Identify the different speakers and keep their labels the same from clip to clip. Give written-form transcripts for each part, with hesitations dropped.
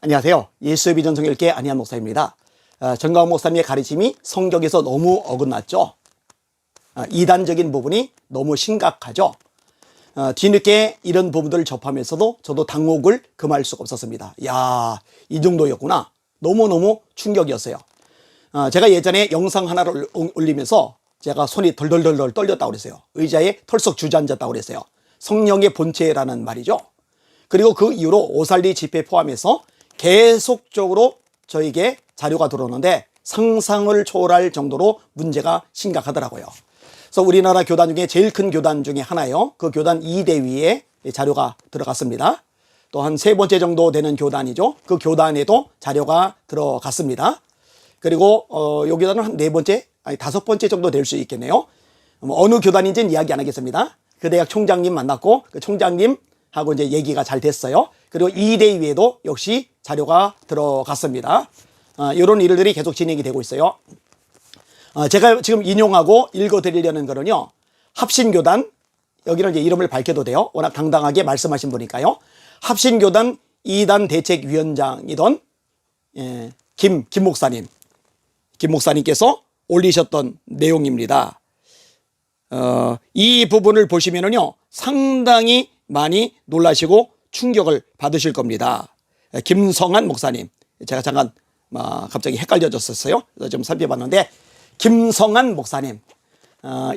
Speaker 1: 안녕하세요. 예수의 비전 성결교회 안희한 목사입니다. 전광훈 목사님의 가르침이 성경에서 너무 어긋났죠. 이단적인 부분이 너무 심각하죠. 뒤늦게 이런 부분들을 접하면서도 저도 당혹을 금할 수가 없었습니다. 야, 이 정도였구나. 너무너무 충격이었어요. 제가 예전에 영상 하나를 올리면서 제가 손이 덜덜덜 떨렸다고 그랬어요. 의자에 털썩 주저앉았다고 그랬어요. 성령의 본체라는 말이죠. 그리고 그 이후로 오살리 집회 포함해서 계속적으로 저에게 자료가 들어오는데 상상을 초월할 정도로 문제가 심각하더라고요. 그래서 우리나라 교단 중에 제일 큰 교단 중에 하나예요. 그 교단 2대위에 자료가 들어갔습니다. 또 한 3번째 정도 되는 교단이죠. 그 교단에도 자료가 들어갔습니다. 그리고 요 교단은 한 4번째, 아니 5번째 정도 될 수 있겠네요. 어느 교단인지는 이야기 안 하겠습니다. 그 대학 총장님 만났고 그 총장님하고 이제 얘기가 잘 됐어요. 그리고 2대위에도 역시 자료가 들어갔습니다. 이런 일들이 계속 진행이 되고 있어요. 제가 지금 인용하고 읽어드리려는 거는요, 합신교단, 여기는 이제 이름을 밝혀도 돼요. 워낙 당당하게 말씀하신 분이니까요. 합신교단 2단 대책위원장이던 김 목사님께서 올리셨던 내용입니다. 이 부분을 보시면은요, 상당히 많이 놀라시고 충격을 받으실 겁니다. 김성한 목사님, 제가 잠깐 갑자기 헷갈려졌었어요. 그래서 좀 살펴봤는데 김성한 목사님,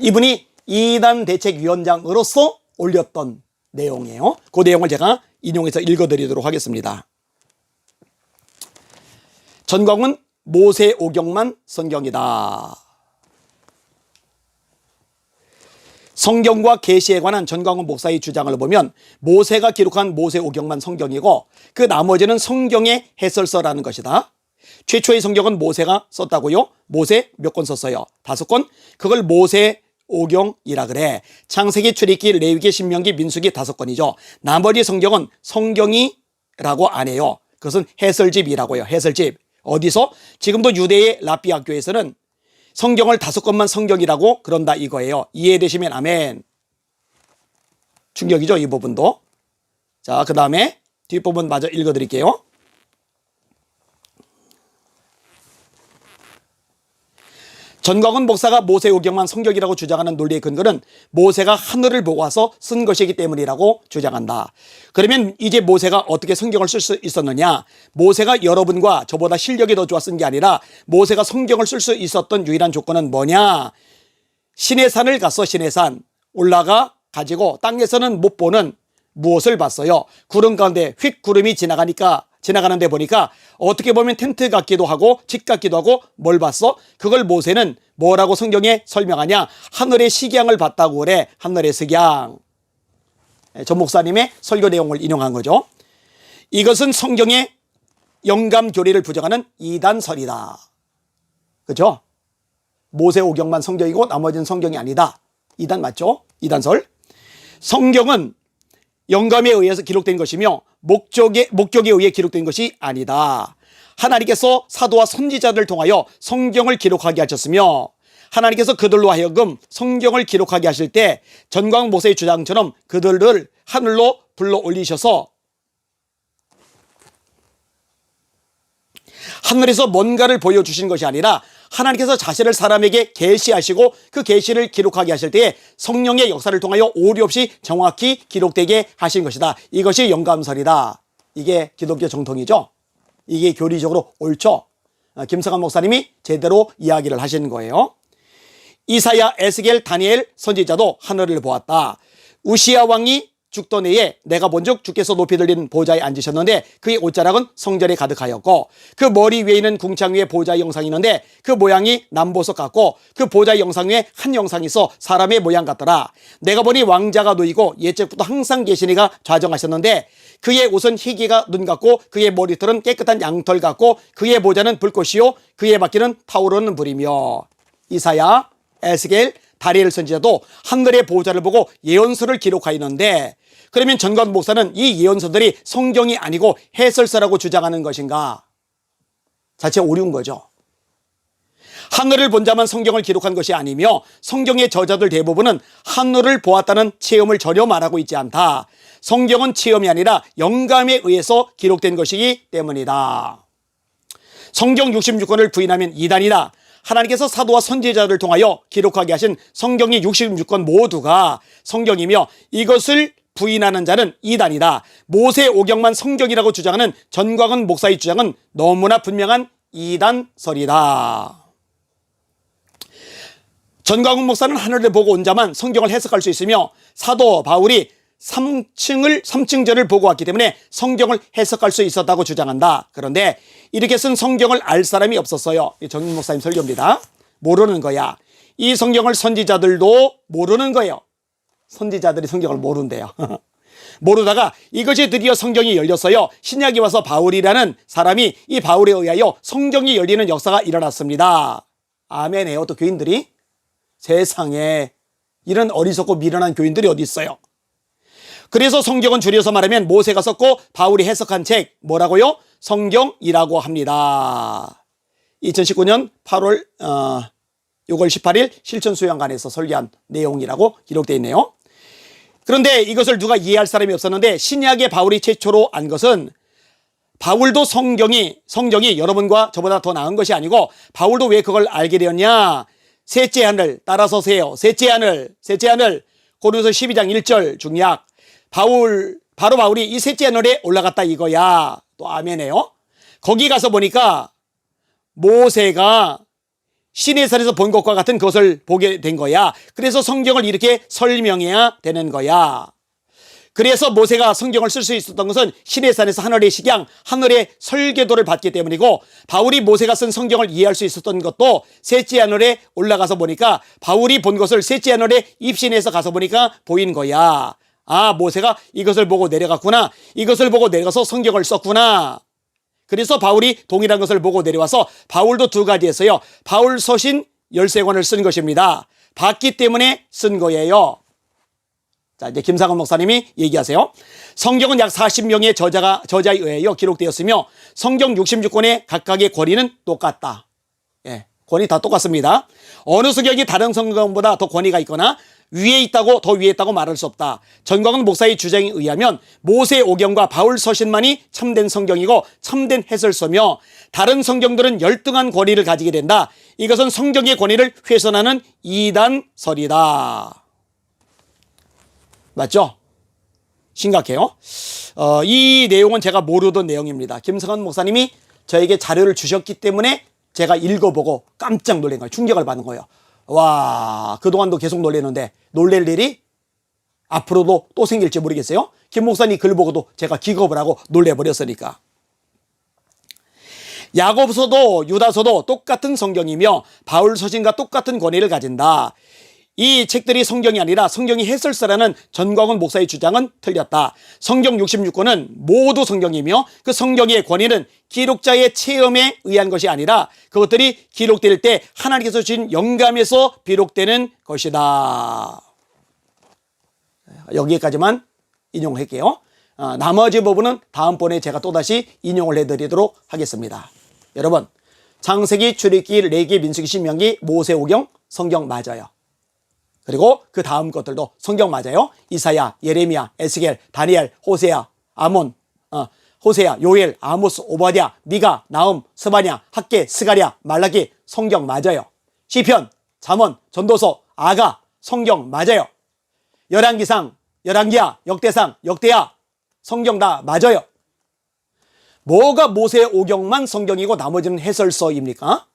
Speaker 1: 이분이 2단 대책위원장으로서 올렸던 내용이에요. 그 내용을 제가 인용해서 읽어드리도록 하겠습니다. 전광훈 모세오경만 성경이다. 성경과 계시에 관한 전광훈 목사의 주장을 보면 모세가 기록한 모세오경만 성경이고 그 나머지는 성경의 해설서라는 것이다. 최초의 성경은 모세가 썼다고요? 모세 몇 권 썼어요? 5권? 그걸 모세오경이라 그래. 창세기, 출애굽기, 레위기, 신명기, 민수기 5권이죠. 나머지 성경은 성경이라고 안 해요. 그것은 해설집이라고요. 해설집. 어디서? 지금도 유대의 랍비 학교에서는 성경을 5권만 성경이라고 그런다 이거예요. 이해되시면 아멘. 충격이죠, 이 부분도. 자, 그 다음에 뒷부분 마저 읽어드릴게요. 전광훈 목사가 모세오경만 성경이라고 주장하는 논리의 근거는 모세가 하늘을 보고 와서 쓴 것이기 때문이라고 주장한다. 그러면 이제 모세가 어떻게 성경을 쓸 수 있었느냐? 모세가 여러분과 저보다 실력이 더 좋았은 게 아니라 모세가 성경을 쓸 수 있었던 유일한 조건은 뭐냐? 시내산을 가서 시내산 올라가 가지고 땅에서는 못 보는 무엇을 봤어요? 구름 가운데 휙 구름이 지나가는데 보니까 어떻게 보면 텐트 같기도 하고 집 같기도 하고 뭘 봤어? 그걸 모세는 뭐라고 성경에 설명하냐? 하늘의 식양을 봤다고 그래. 하늘의 식양. 전 목사님의 설교 내용을 인용한 거죠. 이것은 성경의 영감 교리를 부정하는 이단설이다. 그렇죠? 모세오경만 성경이고 나머지는 성경이 아니다. 이단 맞죠? 이단설. 성경은 영감에 의해서 기록된 것이며 목적에 의해 기록된 것이 아니다. 하나님께서 사도와 선지자들을 통하여 성경을 기록하게 하셨으며 하나님께서 그들로 하여금 성경을 기록하게 하실 때 전광훈 목사의 주장처럼 그들을 하늘로 불러 올리셔서 하늘에서 뭔가를 보여주신 것이 아니라 하나님께서 자신을 사람에게 계시하시고 그 계시를 기록하게 하실 때에 성령의 역사를 통하여 오류 없이 정확히 기록되게 하신 것이다. 이것이 영감설이다. 이게 기독교 정통이죠. 이게 교리적으로 옳죠. 김성한 목사님이 제대로 이야기를 하시는 거예요. 이사야, 에스겔, 다니엘 선지자도 하늘을 보았다. 우시야 왕이 죽던 해에 내가 본즉 주께서 높이 들린 보좌에 앉으셨는데 그의 옷자락은 성전에 가득하였고 그 머리 위에 있는 궁창 위에 보좌의 영상이 있는데 그 모양이 남보석 같고 그 보좌의 영상 위에 한 영상이 있어 사람의 모양 같더라. 내가 보니 왕자가 놓이고 옛적부터 항상 계신 이가 좌정하셨는데 그의 옷은 희기가 눈 같고 그의 머리털은 깨끗한 양털 같고 그의 보좌는 불꽃이요 그의 바퀴는 타오르는 불이며. 이사야, 에스겔, 다니엘 선지자도 하늘의 보좌를 보고 예언서를 기록하였는데 그러면 전광훈 목사는 이 예언서들이 성경이 아니고 해설서라고 주장하는 것인가? 자체 오류인 거죠. 하늘을 본 자만 성경을 기록한 것이 아니며 성경의 저자들 대부분은 하늘을 보았다는 체험을 전혀 말하고 있지 않다. 성경은 체험이 아니라 영감에 의해서 기록된 것이기 때문이다. 성경 66권을 부인하면 이단이다. 하나님께서 사도와 선지자들을 통하여 기록하게 하신 성경의 66권 모두가 성경이며 이것을 부인하는 자는 이단이다. 모세오경만 성경이라고 주장하는 전광훈 목사의 주장은 너무나 분명한 이단설이다. 전광훈 목사는 하늘을 보고 온 자만 성경을 해석할 수 있으며 사도 바울이 3층절을 보고 왔기 때문에 성경을 해석할 수 있었다고 주장한다. 그런데 이렇게 쓴 성경을 알 사람이 없었어요. 정윤 목사님 설교입니다. 모르는 거야. 이 성경을 선지자들도 모르는 거예요. 선지자들이 성경을 모른대요. 모르다가 이것이 드디어 성경이 열렸어요. 신약이 와서 바울이라는 사람이 이 바울에 의하여 성경이 열리는 역사가 일어났습니다. 아멘해요. 또 교인들이 세상에 이런 어리석고 미련한 교인들이 어디 있어요. 그래서 성경은 줄여서 말하면 모세가 썼고 바울이 해석한 책 뭐라고요? 성경이라고 합니다. 2019년 8월 6월 18일 실천수양관에서 설교한 내용이라고 기록되어 있네요. 그런데 이것을 누가 이해할 사람이 없었는데 신약의 바울이 최초로 안 것은 바울도 성경이 여러분과 저보다 더 나은 것이 아니고 바울도 왜 그걸 알게 되었냐? 셋째 하늘 따라서세요. 셋째 하늘 고린도서 12장 1절 중약 바로 바울이 이 셋째 하늘에 올라갔다 이거야. 또 아멘해요. 거기 가서 보니까 모세가 시내산에서 본 것과 같은 것을 보게 된 거야. 그래서 성경을 이렇게 설명해야 되는 거야. 그래서 모세가 성경을 쓸 수 있었던 것은 시내산에서 하늘의 식양, 하늘의 설계도를 받기 때문이고 바울이 모세가 쓴 성경을 이해할 수 있었던 것도 셋째 하늘에 올라가서 보니까 바울이 본 것을 셋째 하늘에 입신해서 가서 보니까 보인 거야. 아, 모세가 이것을 보고 내려갔구나. 이것을 보고 내려가서 성경을 썼구나. 그래서 바울이 동일한 것을 보고 내려와서 바울도 두 가지 했어요. 바울 서신 13권을 쓴 것입니다. 봤기 때문에 쓴 거예요. 자, 이제 김상원 목사님이 얘기하세요. 성경은 약 40명의 저자에 의하여 기록되었으며 성경 66권의 각각의 권위는 똑같다. 예, 권위 다 똑같습니다. 어느 성경이 다른 성경보다 더 권위가 있거나 위에 있다고 더 위에 있다고 말할 수 없다. 전광훈 목사의 주장에 의하면 모세오경과 바울 서신만이 참된 성경이고 참된 해설서며 다른 성경들은 열등한 권위를 가지게 된다. 이것은 성경의 권위를 훼손하는 이단설이다. 맞죠? 심각해요. 이 내용은 제가 모르던 내용입니다. 김성환 목사님이 저에게 자료를 주셨기 때문에 제가 읽어보고 깜짝 놀란 거예요. 충격을 받은 거예요. 와, 그동안도 계속 놀랬는데 놀랄 일이 앞으로도 또 생길지 모르겠어요. 김 목사님 글 보고도 제가 기겁을 하고 놀래버렸으니까. 야고보서도 유다서도 똑같은 성경이며 바울 서신과 똑같은 권위를 가진다. 이 책들이 성경이 아니라 성경이 해설서라는 전광훈 목사의 주장은 틀렸다. 성경 66권은 모두 성경이며 그 성경의 권위는 기록자의 체험에 의한 것이 아니라 그것들이 기록될 때 하나님께서 주신 영감에서 비록되는 것이다. 여기까지만 인용할게요. 나머지 부분은 다음번에 제가 또다시 인용을 해드리도록 하겠습니다. 여러분, 창세기, 출애굽기, 레위기, 민수기, 신명기, 모세오경 성경 맞아요. 그리고 그 다음 것들도 성경 맞아요. 이사야, 예레미야, 에스겔, 다니엘, 호세야, 아몬, 호세야, 요엘, 아모스, 오바댜, 미가, 나움, 스바냐, 학개, 스가랴, 말라기 성경 맞아요. 시편, 잠언, 전도서, 아가 성경 맞아요. 열왕기상, 열왕기야, 역대상, 역대야 성경 다 맞아요. 뭐가 모세오경만 성경이고 나머지는 해설서입니까?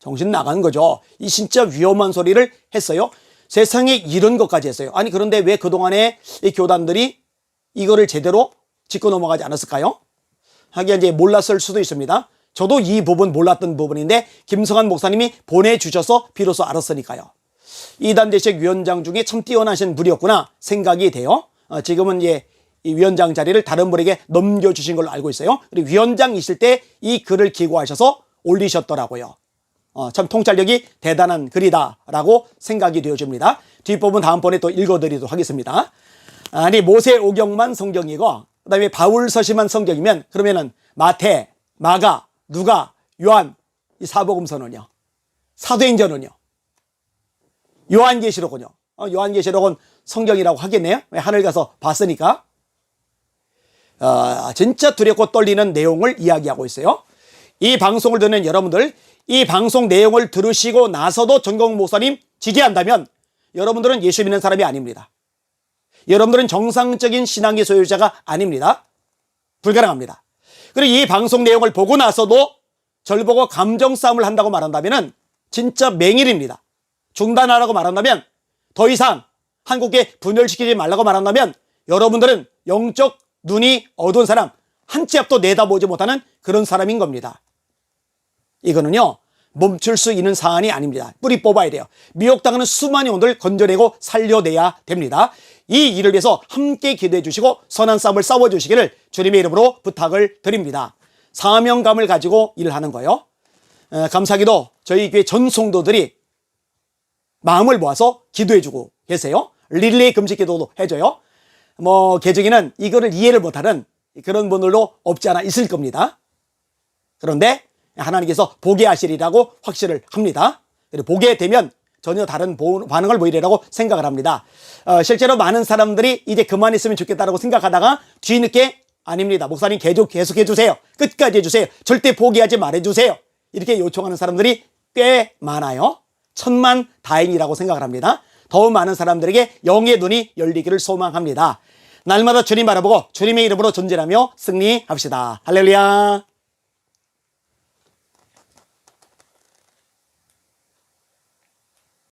Speaker 1: 정신 나간 거죠. 이 진짜 위험한 소리를 했어요. 세상에 이런 것까지 했어요. 아니 그런데 왜 그동안에 이 교단들이 이거를 제대로 짚고 넘어가지 않았을까요? 하긴 이제 몰랐을 수도 있습니다. 저도 이 부분 몰랐던 부분인데 김성환 목사님이 보내주셔서 비로소 알았으니까요. 이단대책 위원장 중에 참 뛰어나신 분이었구나 생각이 돼요. 지금은 이제 이 위원장 자리를 다른 분에게 넘겨주신 걸로 알고 있어요. 그리고 위원장이실 때 이 글을 기고하셔서 올리셨더라고요. 참 통찰력이 대단한 글이다라고 생각이 되어집니다. 뒷부분 다음번에 또 읽어드리도록 하겠습니다. 아니 모세오경만 성경이고 그다음에 바울 서신만 성경이면 그러면은 마태, 마가, 누가, 요한 이 사복음서는요. 사도행전은요. 요한계시록은요. 요한계시록은 성경이라고 하겠네요. 왜 하늘 가서 봤으니까. 진짜 두렵고 떨리는 내용을 이야기하고 있어요. 이 방송을 듣는 여러분들, 이 방송 내용을 들으시고 나서도 전광훈 목사님 지지한다면 여러분들은 예수 믿는 사람이 아닙니다. 여러분들은 정상적인 신앙의 소유자가 아닙니다. 불가능합니다. 그리고 이 방송 내용을 보고 나서도 절 보고 감정 싸움을 한다고 말한다면 진짜 맹일입니다. 중단하라고 말한다면, 더 이상 한국에 분열시키지 말라고 말한다면 여러분들은 영적 눈이 어두운 사람, 한 치 앞도 내다보지 못하는 그런 사람인 겁니다. 이거는요, 멈출 수 있는 사안이 아닙니다. 뿌리 뽑아야 돼요. 미혹당하는 수많은 영혼들 건져내고 살려내야 됩니다. 이 일을 위해서 함께 기도해 주시고 선한 싸움을 싸워주시기를 주님의 이름으로 부탁을 드립니다. 사명감을 가지고 일을 하는 거예요. 감사하게도 저희 교회 전 성도들이 마음을 모아서 기도해 주고 계세요. 릴레이 금식 기도도 해줘요. 개정에는 이거를 이해를 못하는 그런 분들도 없지 않아 있을 겁니다. 그런데 하나님께서 보게 하시리라고 확신을 합니다. 그리고 보게 되면 전혀 다른 반응을 보이리라고 생각을 합니다. 실제로 많은 사람들이 이제 그만했으면 좋겠다라고 생각하다가 뒤늦게 아닙니다. 목사님 계속 해주세요. 끝까지 해주세요. 절대 포기하지 말아주세요. 이렇게 요청하는 사람들이 꽤 많아요. 천만 다행이라고 생각을 합니다. 더 많은 사람들에게 영의 눈이 열리기를 소망합니다. 날마다 주님 바라보고 주님의 이름으로 전진하며 승리합시다. 할렐루야.